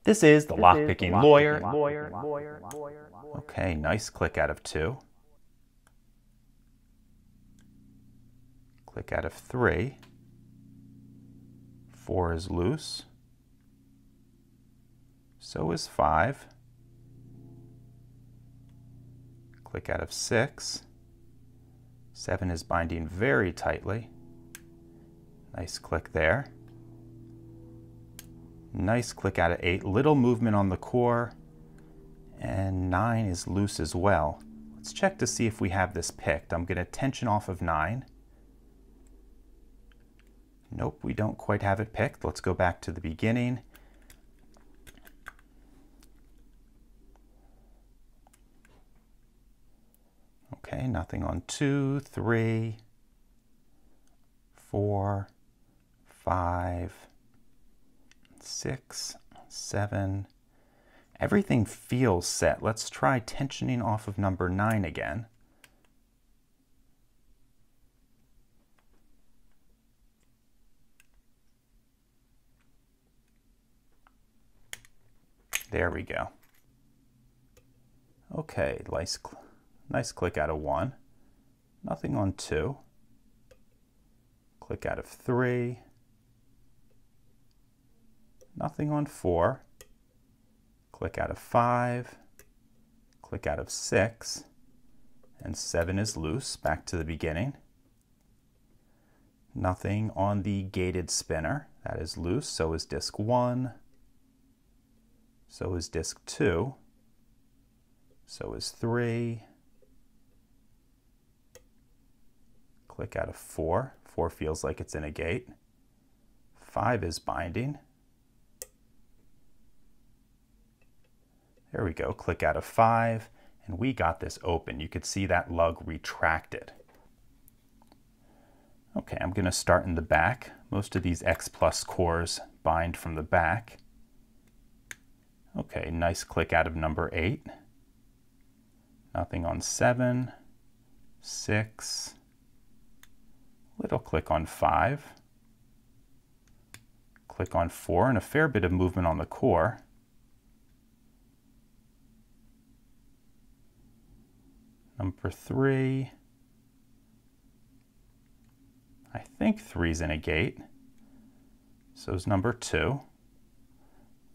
This is the Lockpicking Lawyer. Okay, nice click out of 2. Click out of 3. 4 is loose. So is 5. Click out of 6. 7 is binding very tightly. Nice click there. Nice click out of 8. Little movement on the core. And 9 is loose as well. Let's check to see if we have this picked. I'm going to tension off of 9. Nope, we don't quite have it picked. Let's go back to the beginning. Okay, nothing on 2, 3, 4, 5, 6, 7. Everything feels set. Let's try tensioning off of number 9 again. There we go. Okay, nice click out of 1. Nothing on 2. Click out of 3. Nothing on 4. Click out of 5. Click out of 6. And 7 is loose. Back to the beginning. Nothing on the gated spinner. That is loose. So is disc 1. So is disc 2. So is 3. Click out of 4. 4 feels like it's in a gate. 5 is binding. There we go. Click out of 5. And we got this open. You could see that lug retracted. Okay, I'm going to start in the back. Most of these X Plus cores bind from the back. Okay, nice click out of number 8. Nothing on 7, 6. Little click on 5. Click on 4, and a fair bit of movement on the core. Number 3. I think 3's in a gate. So is number 2.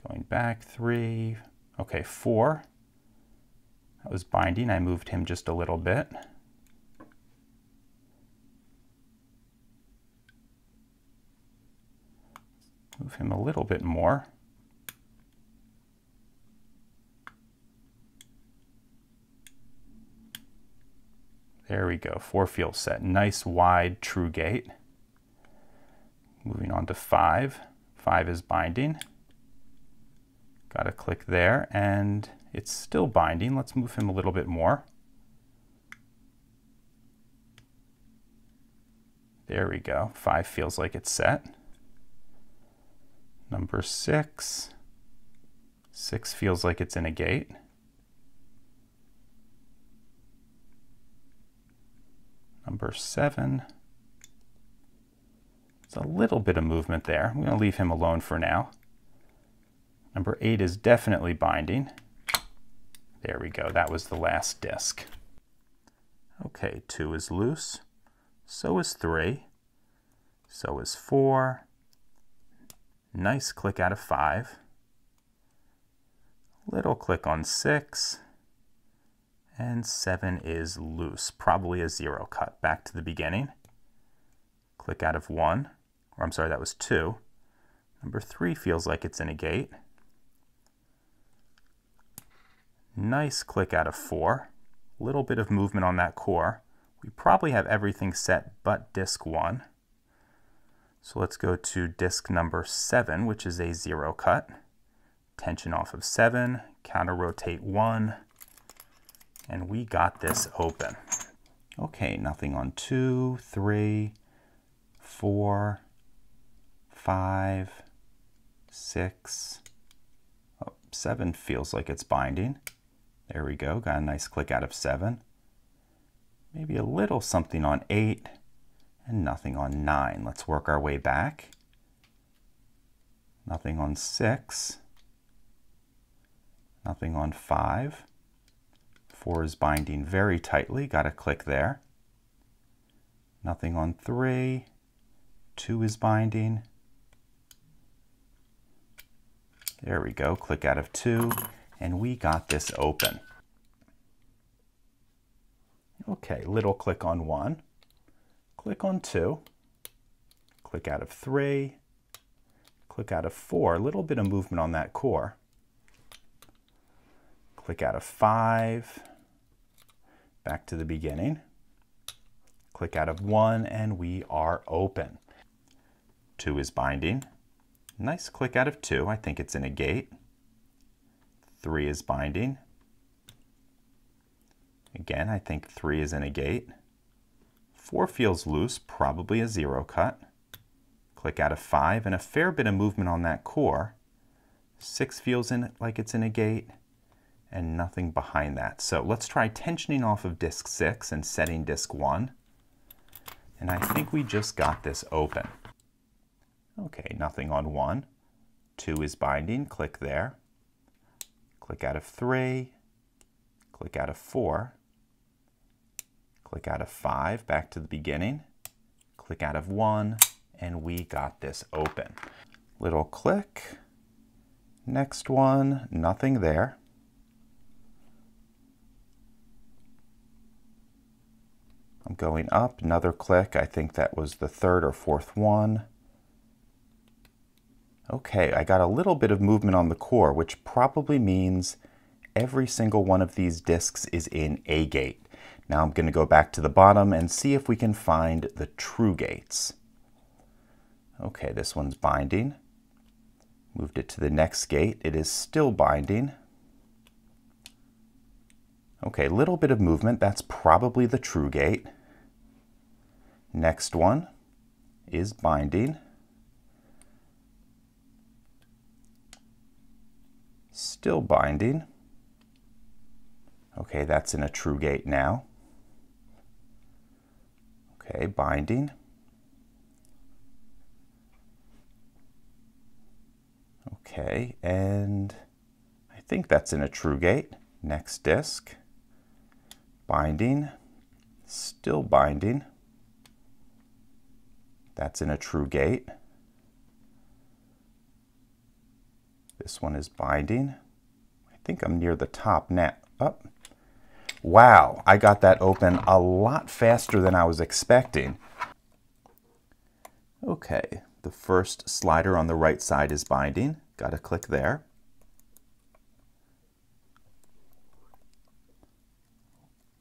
Going back 3. Okay, 4. That was binding. I moved him just a little bit. Move him a little bit more. There we go. 4 feels set. Nice wide true gate. Moving on to 5. 5 is binding. Got to click there, and it's still binding. Let's move him a little bit more. There we go. 5 feels like it's set. Number 6. 6 feels like it's in a gate. Number 7. There's a little bit of movement there. I'm going to leave him alone for now. Number 8 is definitely binding. There we go. That was the last disc. Okay, 2 is loose. So is 3. So is 4. Nice click out of 5. Little click on 6. And 7 is loose. Probably a 0 cut. Back to the beginning. Click out of 1. Or I'm sorry, that was 2. Number 3 feels like it's in a gate. Nice click out of 4. Little bit of movement on that core. We probably have everything set but disc 1. So let's go to disc number 7, which is a 0 cut. Tension off of 7, counter rotate 1, and we got this open. Okay, nothing on 2, 3, 4, 5, 6. 7 feels like it's binding. There we go, got a nice click out of 7. Maybe a little something on 8, and nothing on 9. Let's work our way back. Nothing on 6. Nothing on 5. 4 is binding very tightly, got to click there. Nothing on 3. 2 is binding. There we go, click out of 2, and we got this open. Okay, little click on 1, click on 2, click out of 3, click out of 4, a little bit of movement on that core. Click out of 5, back to the beginning. Click out of 1, and we are open. 2 is binding. Nice click out of 2, I think it's in a gate. 3 is binding. Again, I think 3 is in a gate. 4 feels loose, probably a 0 cut. Click out of 5, and a fair bit of movement on that core. 6 feels like it's in a gate, and nothing behind that. So let's try tensioning off of disk 6 and setting disk 1. And I think we just got this open. Okay, nothing on 1. 2 is binding, click there. Click out of 3, click out of 4, click out of 5, back to the beginning, click out of 1, and we got this open. Little click, next one, nothing there. I'm going up, another click, I think that was the 3rd or 4th one. Okay, I got a little bit of movement on the core, which probably means every single one of these disks is in a gate. Now I'm going to go back to the bottom and see if we can find the true gates. Okay, this one's binding. Moved it to the next gate. It is still binding. Okay, a little bit of movement. That's probably the true gate. Next one is binding. Still binding. Okay, that's in a true gate now. Okay, binding. Okay, and I think that's in a true gate. Next disk. Binding. Still binding. That's in a true gate. This one is binding. I think I'm near the top net. Up. Wow, I got that open a lot faster than I was expecting. Okay, the first slider on the right side is binding. Got to click there.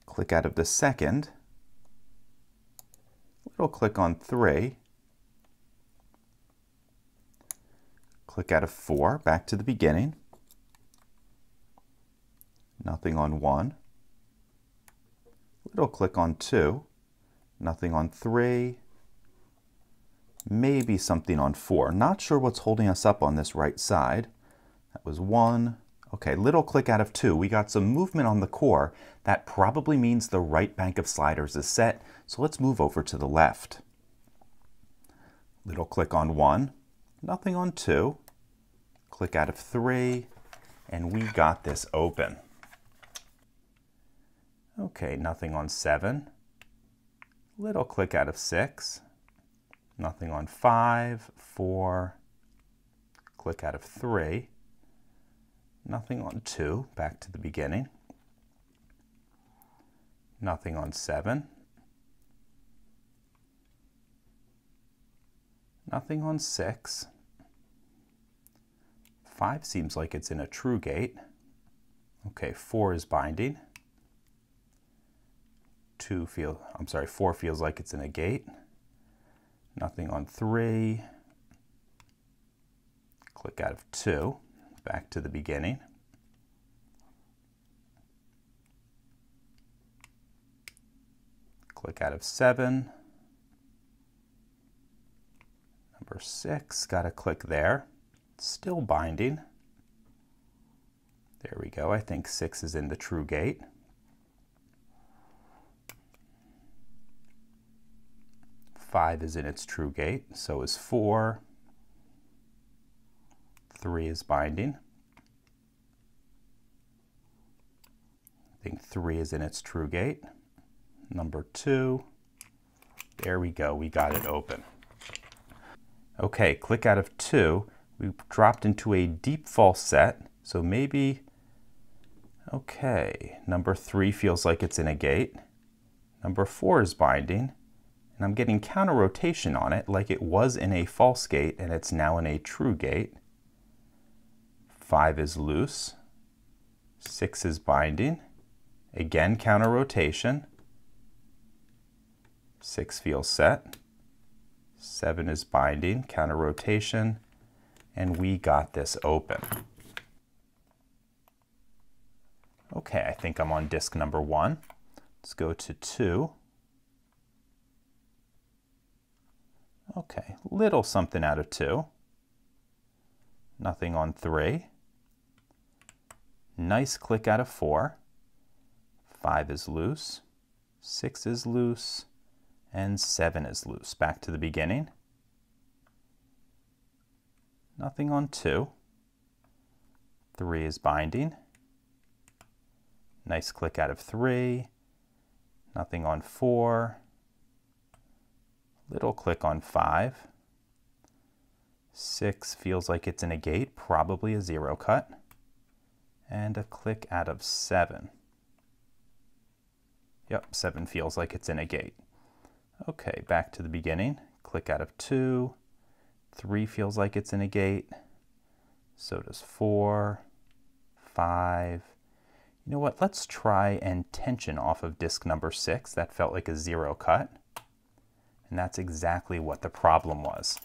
Click out of the second. Little click on 3. Click out of 4, back to the beginning. Nothing on 1. Little click on 2. Nothing on 3. Maybe something on 4. Not sure what's holding us up on this right side. That was 1. Okay, little click out of 2. We got some movement on the core. That probably means the right bank of sliders is set. So let's move over to the left. Little click on 1. Nothing on 2. Click out of 3, and we got this open. Okay, nothing on 7. Little click out of 6. Nothing on 5, 4. Click out of 3. Nothing on 2, back to the beginning. Nothing on 7. Nothing on 6. 5 seems like it's in a true gate. Okay, 4 is binding. 4 feels like it's in a gate. Nothing on 3. Click out of 2, back to the beginning. Click out of 7. Number 6, got to click there. Still binding. There we go. I think 6 is in the true gate. Five is in its true gate. So is 4. 3 is binding. I think 3 is in its true gate. Number 2. There we go, we got it open. Okay, click out of 2. We dropped into a deep false set, so maybe, okay, number 3 feels like it's in a gate. Number 4 is binding, and I'm getting counter rotation on it like it was in a false gate and it's now in a true gate. 5 is loose. 6 is binding. Again, counter rotation. 6 feels set. 7 is binding, counter rotation, and we got this open. Okay, I think I'm on disc number 1. Let's go to 2. Okay, little something out of 2. Nothing on 3. Nice click out of 4. 5 is loose. 6 is loose. And 7 is loose. Back to the beginning. Nothing on 2. 3 is binding. Nice click out of 3. Nothing on 4. Little click on 5. 6 feels like it's in a gate, probably a 0 cut. And a click out of 7. Yep, 7 feels like it's in a gate. Okay, back to the beginning. Click out of 2. 3 feels like it's in a gate. So does 4, 5. You know what? Let's try and tension off of disc number 6. That felt like a 0 cut. And that's exactly what the problem was.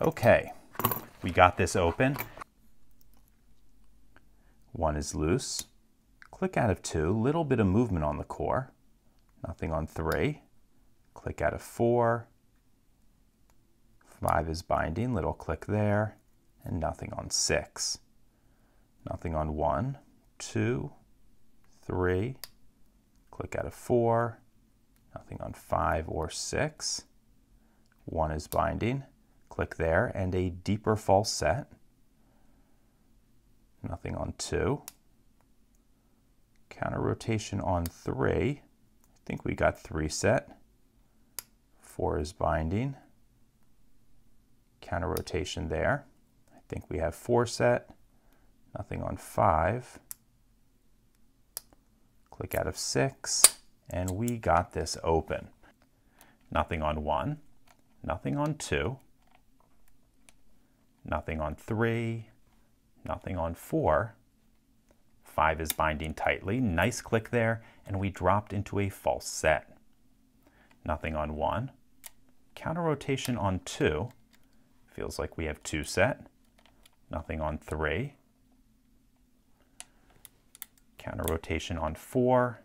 Okay, we got this open. 1 is loose. Click out of 2. Little bit of movement on the core. Nothing on 3. Click out of 4. 5 is binding, little click there, and nothing on 6. Nothing on 1, 2, 3. Click out of 4. Nothing on 5 or 6. 1 is binding. Click there, and a deeper false set. Nothing on 2. Counter rotation on 3. I think we got 3 set. 4 is binding. Counter rotation there. I think we have 4 set. Nothing on 5. Click out of 6, and we got this open. Nothing on 1. Nothing on 2. Nothing on 3. Nothing on 4. 5 is binding tightly. Nice click there, and we dropped into a false set. Nothing on 1. Counter rotation on 2. Feels like we have 2 set. Nothing on 3. Counter rotation on 4.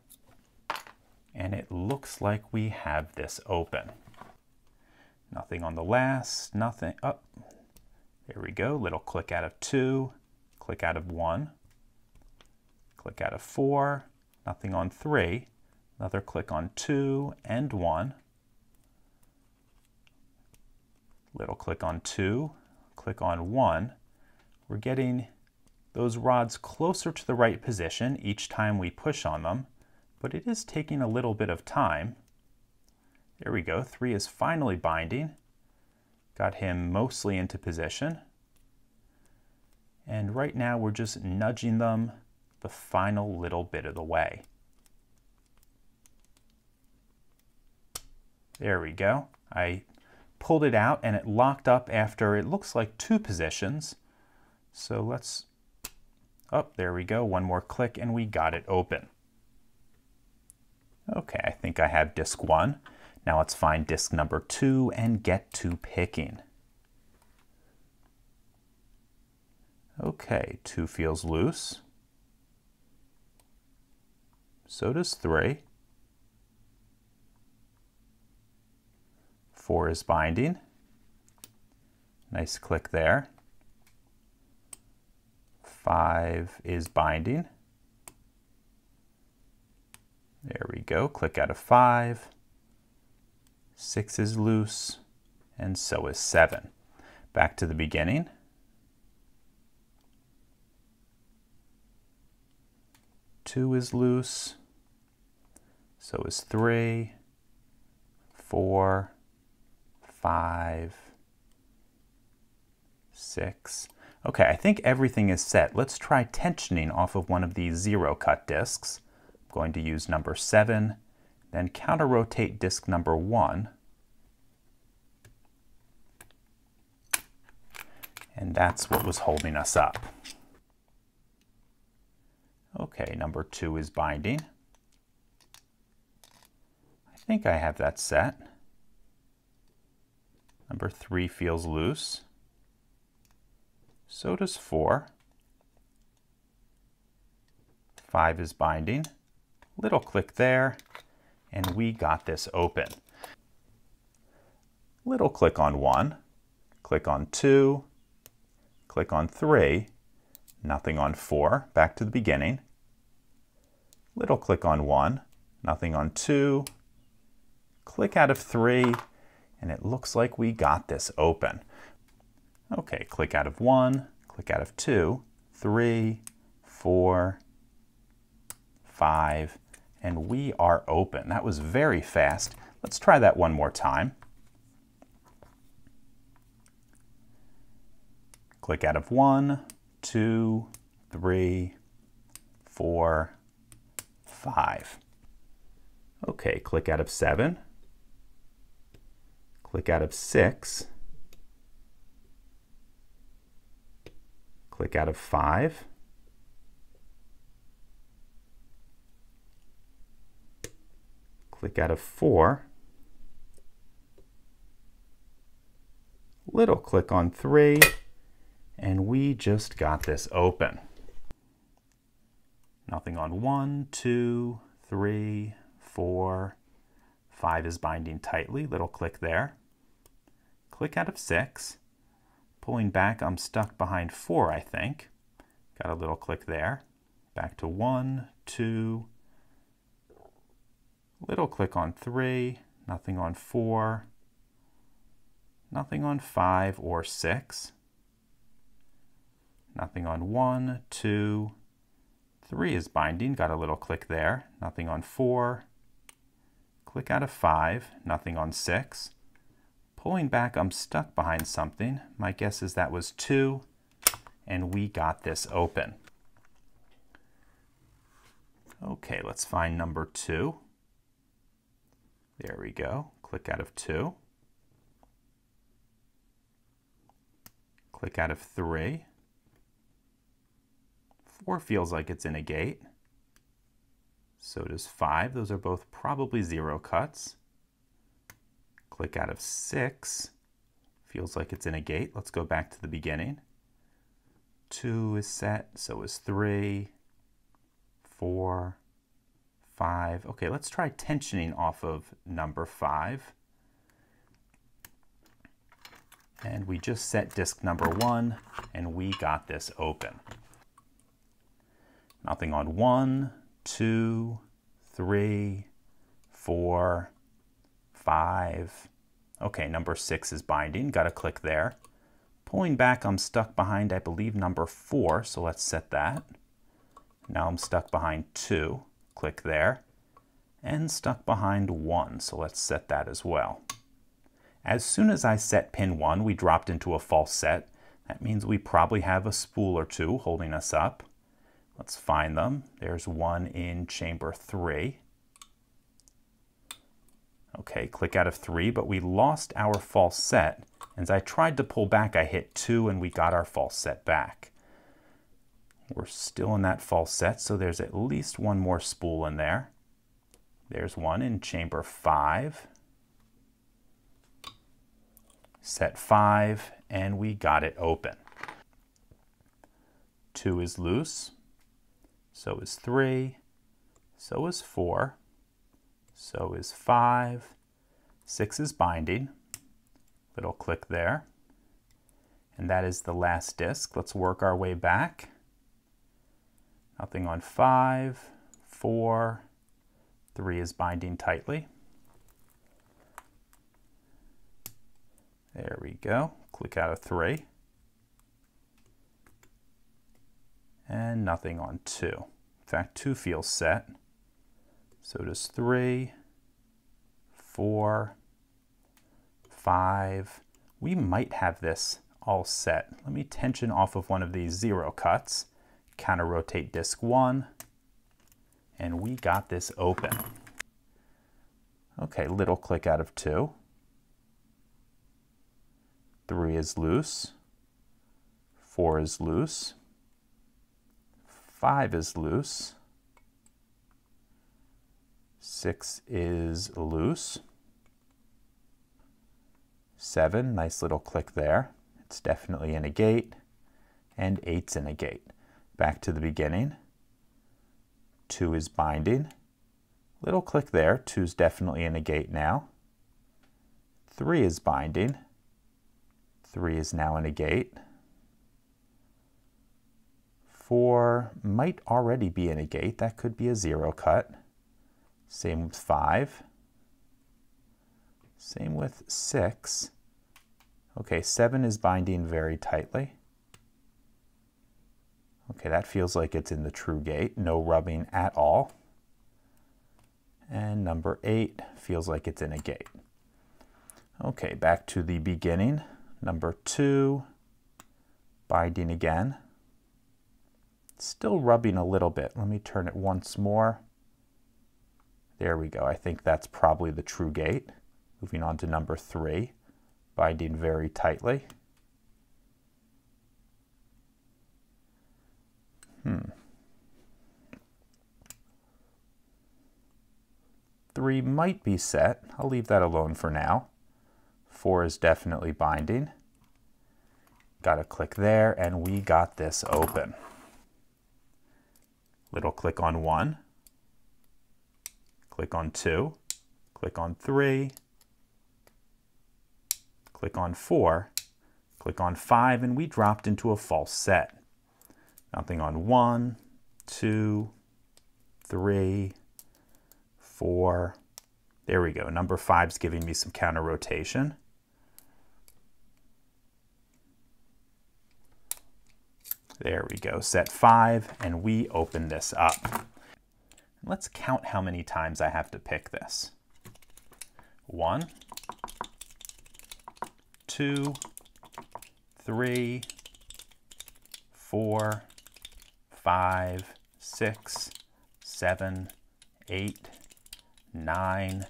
And it looks like we have this open. Nothing on the last, nothing. Oh, there we go. Little click out of 2. Click out of 1. Click out of 4. Nothing on 3. Another click on 2 and 1. Little click on 2, click on 1. We're getting those rods closer to the right position each time we push on them, but it is taking a little bit of time. There we go, 3 is finally binding. Got him mostly into position. And right now we're just nudging them the final little bit of the way. There we go. I pulled it out and it locked up after it looks like 2 positions. So let's, oh, there we go. One more click and we got it open. Okay, I think I have disc 1. Now let's find disc number 2 and get to picking. Okay, 2 feels loose. So does 3. 4 is binding. Nice click there. 5 is binding. There we go. Click out of 5. 6 is loose, and so is 7. Back to the beginning. 2 is loose. So is 3, 4, 5, 6. Okay, I think everything is set. Let's try tensioning off of one of these zero cut discs. I'm going to use number 7, then counter rotate disc number 1. And that's what was holding us up. Okay, number 2 is binding. I think I have that set. Number 3 feels loose. So does 4. 5 is binding. Little click there, and we got this open. Little click on 1, click on 2, click on 3, nothing on 4, back to the beginning. Little click on 1, nothing on 2, click out of 3, and it looks like we got this open. Okay, click out of 1, click out of 2, 3, 4, 5, and we are open. That was very fast. Let's try that one more time. Click out of 1, 2, 3, 4, 5. Okay, click out of 7. Click out of 6. Click out of 5. Click out of 4. Little click on 3. And we just got this open. Nothing on 1, 2, 3, 4, 5 is binding tightly. Little click there. Click out of 6. Pulling back, I'm stuck behind 4, I think. Got a little click there. Back to 1, 2. Little click on 3. Nothing on 4. Nothing on 5 or 6. Nothing on 1, 2, 3 is binding, got a little click there. Nothing on 4. Click out of 5, nothing on 6. Pulling back, I'm stuck behind something. My guess is that was 2, and we got this open. Okay, let's find number 2. There we go. Click out of 2. Click out of 3. 4 feels like it's in a gate. So does 5. Those are both probably zero cuts. Click out of 6. Feels like it's in a gate. Let's go back to the beginning. 2 is set, so is 3, 4, 5. Okay, let's try tensioning off of number 5. And we just set disc number 1, and we got this open. Nothing on 1, 2, 3, 4, 5. Okay, number 6 is binding. Got to click there. Pulling back, I'm stuck behind, I believe, number 4, so let's set that. Now I'm stuck behind 2. Click there. And stuck behind 1, so let's set that as well. As soon as I set pin 1, we dropped into a false set. That means we probably have a spool or 2 holding us up. Let's find them. There's one in chamber 3. Okay, click out of 3, but we lost our false set. As I tried to pull back, I hit 2 and we got our false set back. We're still in that false set, so there's at least one more spool in there. There's one in chamber 5. Set 5, and we got it open. 2 is loose. So is 3, so is 4, so is 5, 6 is binding, little click there, and that is the last disc. Let's work our way back. Nothing on 5, 4, 3 is binding tightly. There we go, click out of 3. And nothing on 2. In fact, 2 feels set. So does 3, 4, 5. We might have this all set. Let me tension off of one of these 0 cuts, counter rotate disc 1, and we got this open. Okay, little click out of 2. 3 is loose. 4 is loose. 5 is loose. 6 is loose. 7, nice little click there. It's definitely in a gate. And 8's in a gate. Back to the beginning. 2 is binding. Little click there. 2's definitely in a gate now. 3 is binding. 3 is now in a gate. 4 might already be in a gate. That could be a 0 cut. Same with 5. Same with 6. Okay, 7 is binding very tightly. Okay, that feels like it's in the true gate. No rubbing at all. And number 8 feels like it's in a gate. Okay, back to the beginning. Number 2, binding again. Still rubbing a little bit. Let me turn it once more. There we go. I think that's probably the true gate. Moving on to number 3, binding very tightly. 3 might be set. I'll leave that alone for now. 4 is definitely binding. Got a click there, and we got this open. Little click on 1. Click on 2. Click on 3. Click on 4. Click on 5, and we dropped into a false set. Nothing on 1, 2, 3, 4. There we go. Number 5's giving me some counter rotation. There we go. Set 5, and we open this up. Let's count how many times I have to pick this. 1, 2, 3, 4, 5, 6, 7, 8, 9,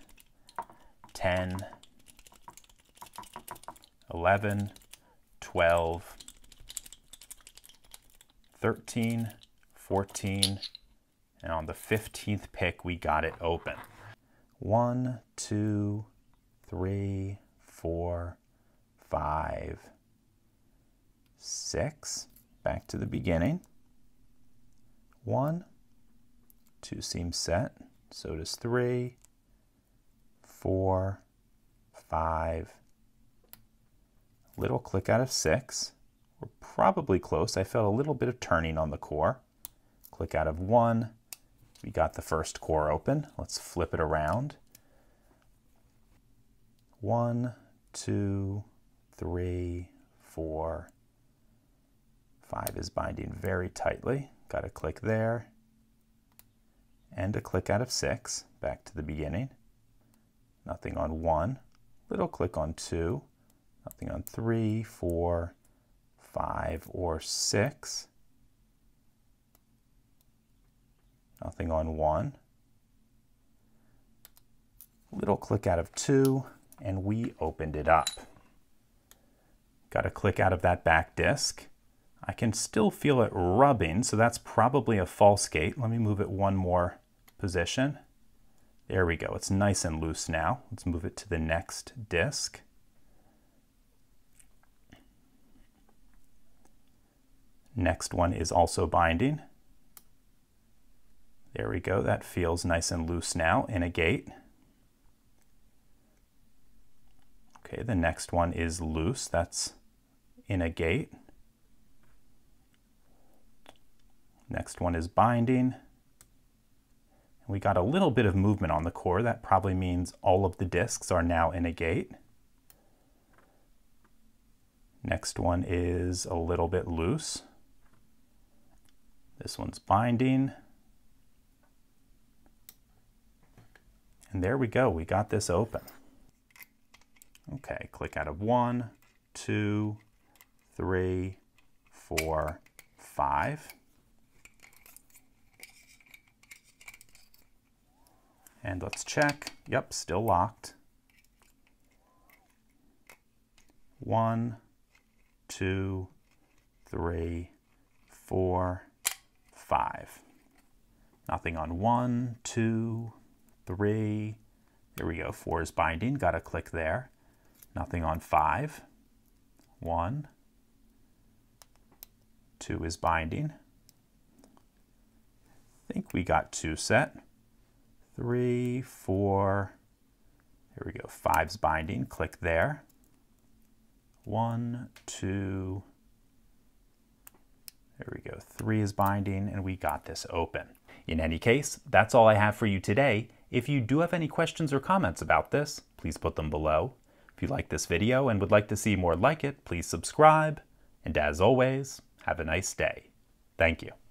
10, 11, 12, 13, 14, and on the 15th pick, we got it open. 1, 2, 3, 4, 5, 6. Back to the beginning. 1, 2 seems set. So does 3, 4, 5. Little click out of 6. We're probably close. I felt a little bit of turning on the core. Click out of 1. We got the first core open. Let's flip it around. 1, 2, 3, 4, 5 is binding very tightly. Got a click there. And a click out of 6. Back to the beginning. Nothing on 1. Little click on 2. Nothing on 3, 4, 5, or 6. Nothing on 1. Little click out of 2, and we opened it up. Got a click out of that back disc. I can still feel it rubbing, so that's probably a false gate. Let me move it one more position. There we go. It's nice and loose now. Let's move it to the next disc. Next one is also binding. There we go. That feels nice and loose now in a gate. Okay, the next one is loose. That's in a gate. Next one is binding. We got a little bit of movement on the core. That probably means all of the discs are now in a gate. Next one is a little bit loose. This one's binding. And there we go, we got this open. Okay, click out of 1, 2, 3, 4, 5. And let's check. Yep, still locked. 1, 2, 3, 4, 5. Nothing on 1, 2, 3. There we go. 4 is binding. Got to click there. Nothing on 5. 1. 2 is binding. I think we got 2 set. 3, 4. Here we go. 5's binding. Click there. 1, 2. There we go. 3 is binding, and we got this open. In any case, that's all I have for you today. If you do have any questions or comments about this, please put them below. If you like this video and would like to see more like it, please subscribe. And as always, have a nice day. Thank you.